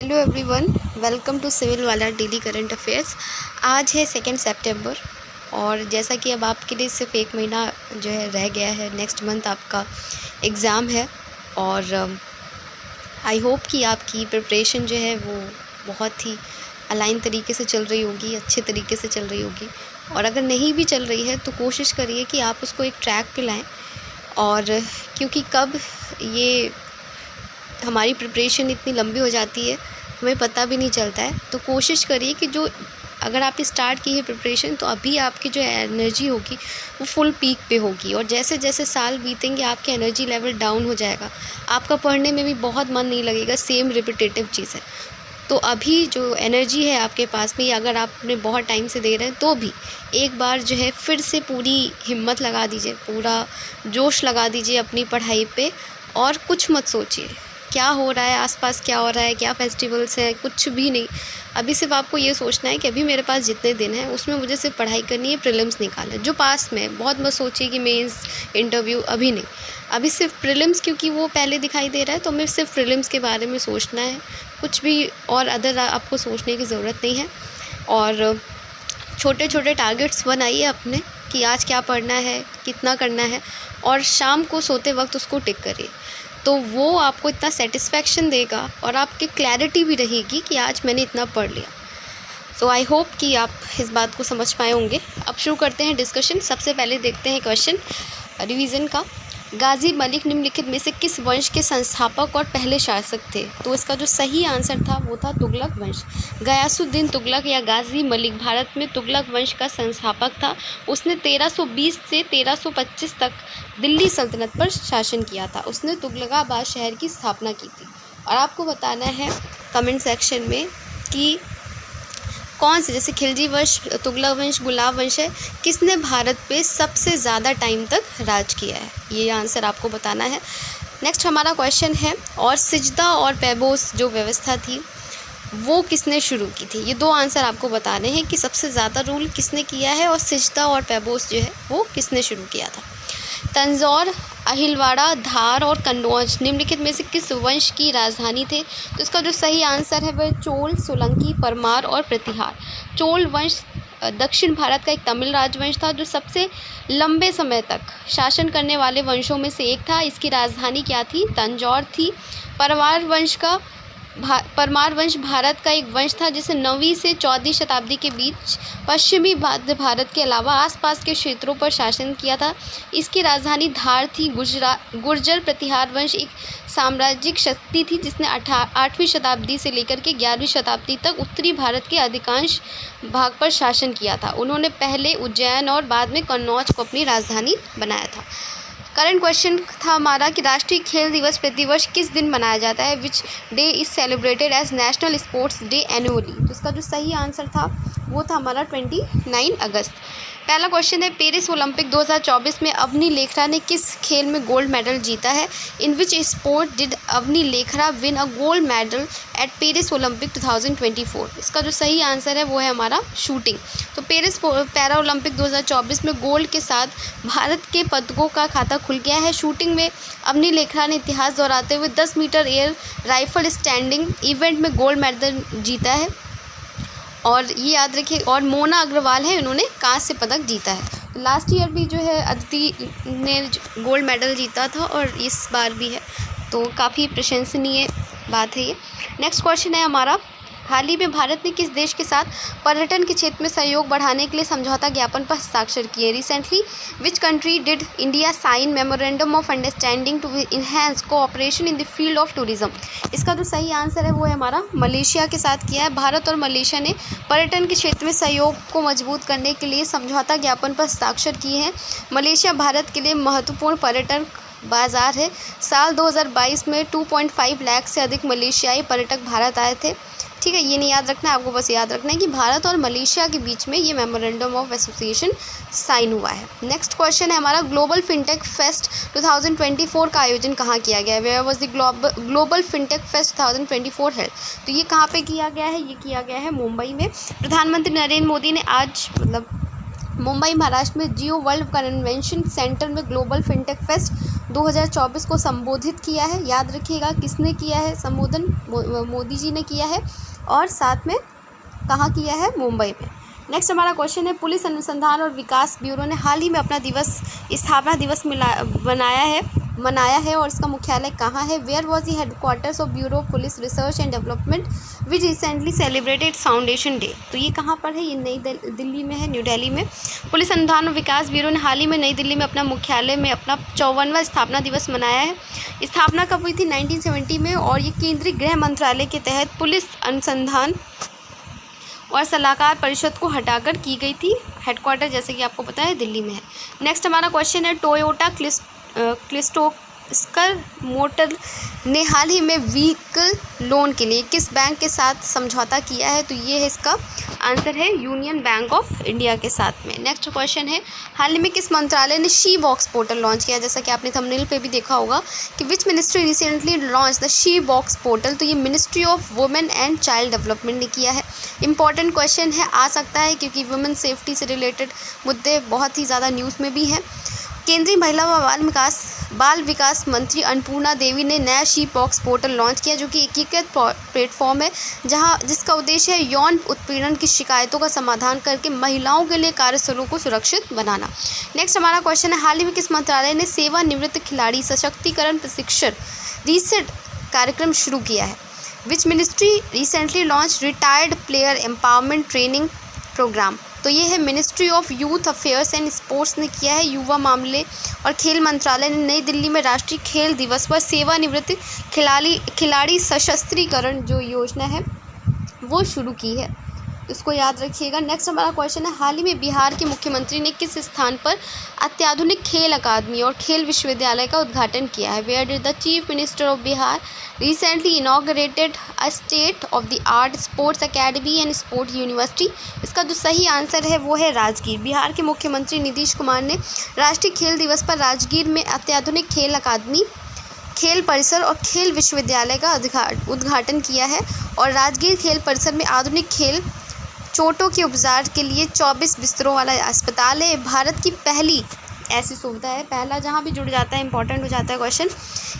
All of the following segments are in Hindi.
Hello everyone, welcome to civil वाला डेली करंट अफेयर्स। आज है 2 सितंबर और जैसा कि अब आपके लिए सिर्फ 1 महीना जो है रह गया है। नेक्स्ट मंथ आपका एग्ज़ाम है और आई होप कि आपकी प्रिपरेशन जो है वो बहुत ही अलाइन तरीके से चल रही होगी, अच्छे तरीके से चल रही होगी। और अगर नहीं भी चल रही है तो कोशिश करिए कि आप उसको एक ट्रैक पे लाएँ। और क्योंकि कब ये हमारी प्रिपरेशन इतनी लंबी हो जाती है हमें पता भी नहीं चलता है। तो कोशिश करिए कि जो अगर आप स्टार्ट की है प्रिपरेशन तो अभी आपकी जो एनर्जी होगी वो फुल पीक पे होगी, और जैसे जैसे साल बीतेंगे आपके एनर्जी लेवल डाउन हो जाएगा, आपका पढ़ने में भी बहुत मन नहीं लगेगा, सेम रिपीटेटिव चीज़ है। तो अभी जो एनर्जी है आपके पास में, अगर आपने बहुत टाइम से दे रहे हैं तो भी एक बार जो है फिर से पूरी हिम्मत लगा दीजिए, पूरा जोश लगा दीजिए अपनी पढ़ाई पे और कुछ मत सोचिए क्या हो रहा है आसपास, क्या हो रहा है, क्या फेस्टिवल्स है, कुछ भी नहीं। अभी सिर्फ आपको ये सोचना है कि अभी मेरे पास जितने दिन हैं उसमें मुझे सिर्फ पढ़ाई करनी है, प्रीलिम्स निकालना है जो पास में है। बहुत मत सोचिए कि मेंस इंटरव्यू, अभी नहीं, अभी सिर्फ प्रीलिम्स, क्योंकि वो पहले दिखाई दे रहा है तो हमें सिर्फ प्रीलिम्स के बारे में सोचना है, कुछ भी और अदर आपको सोचने की ज़रूरत नहीं है। और छोटे छोटे टारगेट्स बनाइए अपने कि आज क्या पढ़ना है, कितना करना है, और शाम को सोते वक्त उसको टिक करिए। तो वो आपको इतना सेटिस्फैक्शन देगा और आपकी क्लैरिटी भी रहेगी कि आज मैंने इतना पढ़ लिया। सो आई होप कि आप इस बात को समझ पाए होंगे। अब शुरू करते हैं डिस्कशन। सबसे पहले देखते हैं क्वेश्चन रिवीजन का। गाजी मलिक निम्नलिखित में से किस वंश के संस्थापक और पहले शासक थे? तो इसका जो सही आंसर था वो था तुगलक वंश। गयासुद्दीन तुगलक या गाजी मलिक भारत में तुगलक वंश का संस्थापक था। उसने 1320 से 1325 तक दिल्ली सल्तनत पर शासन किया था। उसने तुगलकाबाद शहर की स्थापना की थी। और आपको बताना है कमेंट सेक्शन में कि कौन से, जैसे खिलजी वंश, तुगलक वंश, गुलाब वंश है, किसने भारत पे सबसे ज़्यादा टाइम तक राज किया है, ये आंसर आपको बताना है। नेक्स्ट हमारा क्वेश्चन है, और सिजदा और पैबोस जो व्यवस्था थी वो किसने शुरू की थी? ये दो आंसर आपको बताने हैं कि सबसे ज़्यादा रूल किसने किया है और सिजदा और पैबोस जो है वो किसने शुरू किया था। तंजौर, अहिलवाड़ा, धार और कन्नौज निम्नलिखित में से किस वंश की राजधानी थे? तो इसका जो सही आंसर है वह चोल, सोलंकी, परमार और प्रतिहार। चोल वंश दक्षिण भारत का एक तमिल राजवंश था जो सबसे लंबे समय तक शासन करने वाले वंशों में से एक था। इसकी राजधानी क्या थी? तंजौर थी। परमार वंश भारत का एक वंश था जिसे 9वीं से 14वीं शताब्दी के बीच पश्चिमी मध्य भारत के अलावा आसपास के क्षेत्रों पर शासन किया था। इसकी राजधानी धार थी। गुर्जर प्रतिहार वंश एक साम्राज्यिक शक्ति थी जिसने 8वीं शताब्दी से लेकर के 11वीं शताब्दी तक उत्तरी भारत के अधिकांश भाग पर शासन किया था। उन्होंने पहले उज्जैन और बाद में कन्नौज को अपनी राजधानी बनाया था। करंट क्वेश्चन था हमारा कि राष्ट्रीय खेल दिवस प्रतिवर्ष किस दिन मनाया जाता है? Which day is celebrated as national sports day annually? तो इसका जो सही आंसर था वो था हमारा 29 अगस्त। पहला क्वेश्चन है, पेरिस ओलंपिक 2024 में अवनी लेखरा ने किस खेल में गोल्ड मेडल जीता है? In which sport did Avani Lekhara win a gold medal at Paris Olympic 2024? इसका जो सही आंसर है वो है हमारा शूटिंग। तो पेरिस पैरा ओलंपिक 2024 में गोल्ड के साथ भारत के पदकों का खाता खुल गया है। शूटिंग में अवनी लेखरा ने इतिहास दोहराते हुए 10 metre air rifle standing event में गोल्ड मेडल जीता है। और ये याद रखिए, और मोना अग्रवाल है, इन्होंने कांस्य पदक जीता है। तो लास्ट ईयर भी जो है अदिति ने गोल्ड मेडल जीता था और इस बार भी है, तो काफ़ी प्रशंसनीय बात है ये। नेक्स्ट क्वेश्चन है हमारा, हाल ही में भारत ने किस देश के साथ पर्यटन के क्षेत्र में सहयोग बढ़ाने के लिए समझौता ज्ञापन पर हस्ताक्षर किए? Recently which country did India sign memorandum of understanding to enhance cooperation in the field of tourism? इसका जो सही आंसर है वो है हमारा मलेशिया के साथ किया है। भारत और मलेशिया ने पर्यटन के क्षेत्र में सहयोग को मजबूत करने के लिए समझौता ज्ञापन पर हस्ताक्षर किए हैं। मलेशिया भारत के लिए महत्वपूर्ण पर्यटन बाजार है। साल 2022 में 2.5 लाख से अधिक मलेशियाई पर्यटक भारत आए थे। ठीक है, ये नहीं याद रखना है आपको, बस याद रखना है कि भारत और मलेशिया के बीच में ये मेमोरेंडम ऑफ एसोसिएशन साइन हुआ है। नेक्स्ट क्वेश्चन है हमारा, ग्लोबल फिनटेक फेस्ट 2024 का आयोजन कहाँ किया गया है? Where was the global fintech fest 2024 held? तो ये कहाँ पे किया गया है? ये किया गया है मुंबई में। प्रधानमंत्री नरेंद्र मोदी ने आज मुंबई महाराष्ट्र में जियो वर्ल्ड कन्वेंशन सेंटर में ग्लोबल फिनटेक फेस्ट 2024 को संबोधित किया है, याद रखिएगा किसने किया है संबोधन, मोदी जी ने किया है, और साथ में कहाँ किया है, मुंबई में। नेक्स्ट हमारा क्वेश्चन है, पुलिस अनुसंधान और विकास ब्यूरो ने हाल ही में अपना स्थापना दिवस मनाया है और इसका मुख्यालय कहाँ है। Where was the headquarters of bureau of police research and development which recently celebrated foundation day. तो ये कहाँ पर है, ये नई दिल्ली में है, न्यू दिल्ली में। पुलिस अनुसंधान और विकास ब्यूरो ने हाल ही में नई दिल्ली में अपना मुख्यालय में अपना 54वां स्थापना दिवस मनाया है। स्थापना कब हुई थी, 1970 में, और ये केंद्रीय गृह मंत्रालय के तहत पुलिस अनुसंधान और सलाहकार परिषद को हटाकर की गई थी। हेडक्वार्टर जैसे कि आपको पता है दिल्ली में है। नेक्स्ट हमारा क्वेश्चन है, टोयोटा क्रिस्टोस्कर मोटर ने हाल ही में व्हीकल लोन के लिए किस बैंक के साथ समझौता किया है। तो ये है इसका आंसर है यूनियन बैंक ऑफ इंडिया के साथ में। नेक्स्ट क्वेश्चन है, हाल ही में किस मंत्रालय ने शी बॉक्स पोर्टल लॉन्च किया। जैसा कि आपने थंबनेल पे भी देखा होगा कि विच ministry recently launch the she box portal. तो ये ministry of women and child development ने किया है। इंपॉर्टेंट क्वेश्चन है, आ सकता है क्योंकि वुमेन सेफ्टी से रिलेटेड मुद्दे बहुत ही ज़्यादा न्यूज़ में भी हैं। केंद्रीय महिला व बाल विकास मंत्री अन्नपूर्णा देवी ने नया शी बॉक्स पोर्टल लॉन्च किया, जो कि एकीकृत प्लेटफॉर्म है जिसका उद्देश्य है यौन उत्पीड़न की शिकायतों का समाधान करके महिलाओं के लिए कार्यस्थलों को सुरक्षित बनाना। नेक्स्ट हमारा क्वेश्चन है, हाल ही में किस मंत्रालय ने सेवानिवृत्त खिलाड़ी सशक्तिकरण प्रशिक्षण रीसेट कार्यक्रम शुरू किया है। Which ministry recently launch retired player empowerment training programme. तो ये है ministry of youth affairs and sports ने किया है। युवा मामले और खेल मंत्रालय ने नई दिल्ली में राष्ट्रीय खेल दिवस पर सेवानिवृत्त खिलाड़ी सशस्त्रीकरण जो योजना है वो शुरू की है, इसको याद रखिएगा। नेक्स्ट हमारा क्वेश्चन है, हाल ही में बिहार के मुख्यमंत्री ने किस स्थान पर अत्याधुनिक खेल अकादमी और खेल विश्वविद्यालय का उद्घाटन किया है। Where did the chief minister of Bihar recently inaugurated a state of the art sports academy and sports university. इसका जो सही आंसर है वो है राजगीर। बिहार के मुख्यमंत्री नीतीश कुमार ने राष्ट्रीय खेल दिवस पर राजगीर में अत्याधुनिक खेल अकादमी, खेल परिसर और खेल विश्वविद्यालय का उद्घाटन किया है। और राजगीर खेल परिसर में आधुनिक खेल चोटों के उपचार के लिए 24 बिस्तरों वाला अस्पताल है। भारत की पहली ऐसी सुविधा है, पहला जहाँ भी जुड़ जाता है इंपॉर्टेंट हो जाता है क्वेश्चन।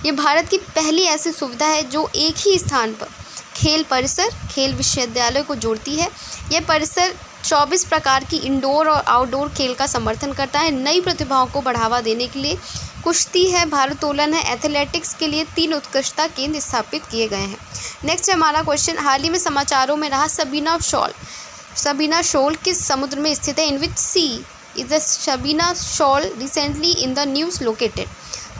ये भारत की पहली ऐसी सुविधा है जो एक ही स्थान पर खेल परिसर, खेल विश्वविद्यालय को जोड़ती है। यह परिसर 24 प्रकार की इंडोर और आउटडोर खेल का समर्थन करता है। नई प्रतिभाओं को बढ़ावा देने के लिए कुश्ती है, भारोत्तोलन है, एथलेटिक्स के लिए 3 उत्कृष्टता केंद्र स्थापित किए गए हैं। नेक्स्ट है हमारा क्वेश्चन, हाल ही में समाचारों में रहा सबीना शोल किस समुद्र में स्थित है। In which sea is the Sabina Shoal recently in the news located.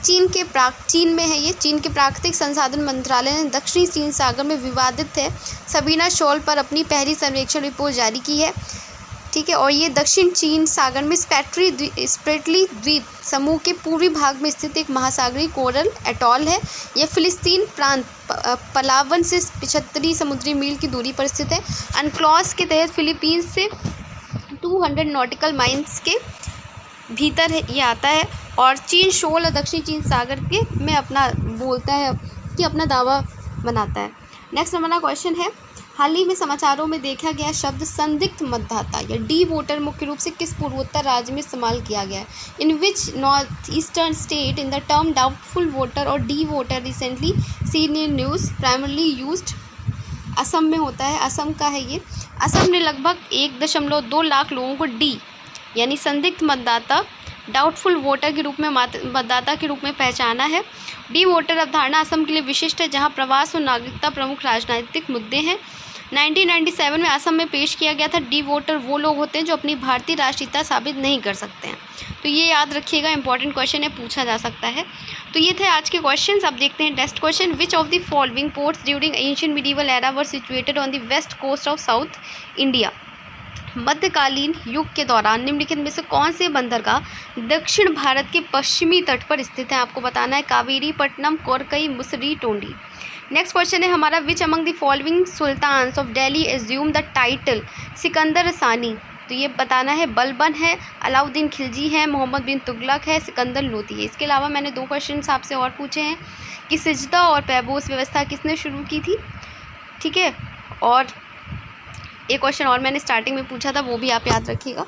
चीन में है ये। चीन के प्राकृतिक संसाधन मंत्रालय ने दक्षिणी चीन सागर में विवादित है सबीना शोल पर अपनी पहली सर्वेक्षण रिपोर्ट जारी की है, ठीक है। और ये दक्षिण चीन सागर में स्प्रेटली द्वीप समूह के पूर्वी भाग में स्थित एक महासागरीय कोरल एटॉल है। यह फिलिस्तीन प्रांत पलावन से 75 समुद्री मील की दूरी पर स्थित है। अनक्लॉज के तहत फिलीपींस से 200 नॉटिकल माइल्स के भीतर ये आता है। और चीन शोल और दक्षिणी चीन सागर के में अपना बोलता है कि अपना दावा बनाता है। नेक्स्ट हमारा क्वेश्चन है, हाल ही में समाचारों में देखा गया शब्द संदिग्ध मतदाता या डी वोटर मुख्य रूप से किस पूर्वोत्तर राज्य में इस्तेमाल किया गया है। In which north eastern state in the term doubtful voter और D voter recently seen in news primarily used. Assam में होता है, असम का है ये। असम ने लगभग 1.2 लाख लोगों को डी यानी संदिग्ध मतदाता डाउटफुल वोटर के रूप में मतदाता के रूप में पहचाना है। डी वोटर अवधारणा असम के लिए विशिष्ट है, जहां प्रवास और नागरिकता प्रमुख राजनीतिक मुद्दे हैं। 1997 में असम में पेश किया गया था। डी वोटर वो लोग होते हैं जो अपनी भारतीय राष्ट्रीयता साबित नहीं कर सकते हैं। तो ये याद रखिएगा, इंपॉर्टेंट क्वेश्चन है, पूछा जा सकता है। तो ये थे आज के क्वेश्चंस। अब देखते हैं next question, which of the following ports during ancient medieval era were situated on the west coast of south India. मध्यकालीन युग के दौरान निम्नलिखित में से कौन से बंदरगाह दक्षिण भारत के पश्चिमी तट पर स्थित है। आपको बताना है कावेरी, पट्टनम, कोरकई, मुसरी, टोंडी। नेक्स्ट क्वेश्चन है हमारा, which among the following sultans of Delhi assume the title Sikandar Sani. तो ये बताना है बलबन है, अलाउद्दीन खिलजी है, मोहम्मद बिन तुगलक है, सिकंदर लोदी है। इसके अलावा मैंने 2 क्वेश्चन आपसे और पूछे हैं कि सिजदा और पैबोस व्यवस्था किसने शुरू की थी, ठीक है। और एक क्वेश्चन और मैंने स्टार्टिंग में पूछा था, वो भी आप याद रखिएगा।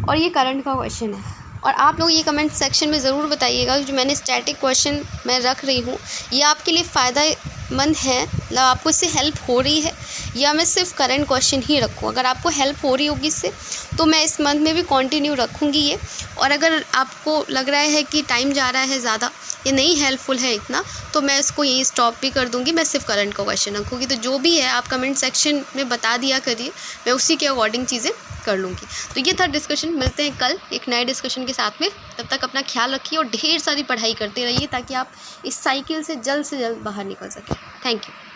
और ये करंट का क्वेश्चन है, और आप लोग ये कमेंट सेक्शन में ज़रूर बताइएगा कि जो मैंने स्टैटिक क्वेश्चन मैं रख रही हूँ ये आपके लिए फ़ायदेमंद है, मतलब आपको इससे हेल्प हो रही है, या मैं सिर्फ करंट क्वेश्चन ही रखूँ। अगर आपको हेल्प हो रही होगी इससे तो मैं इस मंथ में भी कंटिन्यू रखूँगी ये। और अगर आपको लग रहा है कि टाइम जा रहा है ज़्यादा, ये नहीं हेल्पफुल है इतना, तो मैं इसको यहीं स्टॉप भी कर दूँगी, मैं सिर्फ करंट का क्वेश्चन रखूँगी। तो जो भी है आप कमेंट सेक्शन में बता दिया करिए, मैं उसी के अकॉर्डिंग चीज़ें कर लूँगी। तो ये था डिस्कशन। मिलते हैं कल एक नए डिस्कशन के साथ में। तब तक अपना ख्याल रखिए और ढेर सारी पढ़ाई करते रहिए ताकि आप इस साइकिल से जल्द बाहर निकल सकें। Thank you.